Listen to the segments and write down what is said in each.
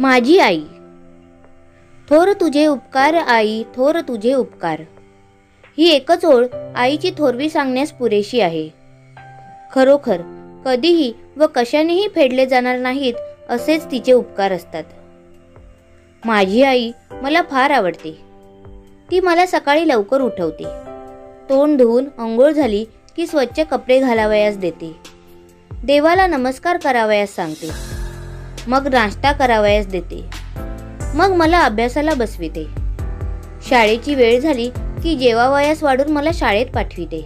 माझी आई. थोर तुझे उपकार आई, थोर तुझे उपकार. ही एकच ओळ आईची थोरवी सांगण्यास पुरेशी आहे. खरोखर कधीही व कशानेही फेडले जाणार नाहीत असेच तिचे उपकार असतात. माझी आई मला फार आवडते. ती मला सकाळी लवकर उठवते. तोंड धुवून अंघोळ झाली की स्वच्छ कपडे घालावयास देते. देवाला नमस्कार करावयास सांगते. मग नाश्ता करावयास देते. मग मला अभ्यासाला बसविते. शाळेची वेळ झाली की जेवावयास वाढून मला शाळेत पाठविते.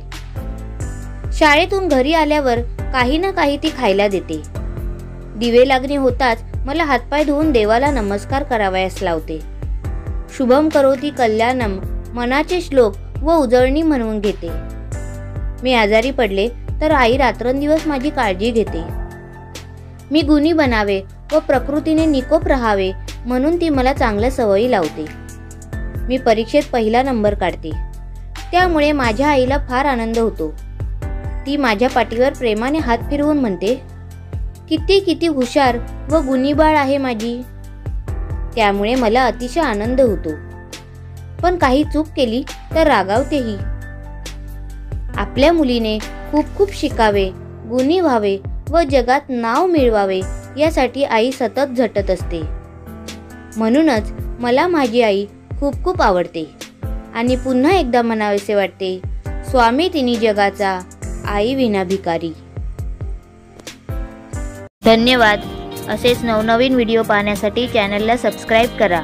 शाळेतून घरी आल्यावर काही ना काही ती खायला देते. दिवे लागणे होताच मला हातपाय धुवून देवाला नमस्कार करावयास लावते. शुभम करोती कल्याणम मनाचे श्लोक व उजळणी म्हणून घेते. मी आजारी पडले तर आई रात्रंदिवस माझी काळजी घेते. मी गुणी बनावे व प्रकृतीने निकोप राहावे म्हणून ती मला चांगल्या सवयी लावते. मी परीक्षेत पहिला नंबर काढते. त्यामुळे माझ्या आईला फार आनंद होतो. ती माझ्या पाठीवर प्रेमाने हात फिरवून म्हणते, किती किती हुशार व गुणीबाळ आहे माझी. त्यामुळे मला अतिशय आनंद होतो. पण काही चूक केली तर रागावतेही. आपल्या मुलीने खूप खूप शिकावे, गुणी व्हावे व जगात नाव मिळवावे यासाठी आई सतत झटत असते. म्हणूनच मला माझी आई खूप खूप आवडते आणि पुन्हा एकदा म्हणावेसे वाटते, स्वामी तिन्ही जगाचा, आई विना भिकारी. धन्यवाद. असेच नवनवीन व्हिडिओ पाहण्यासाठी चॅनलला सबस्क्राईब करा.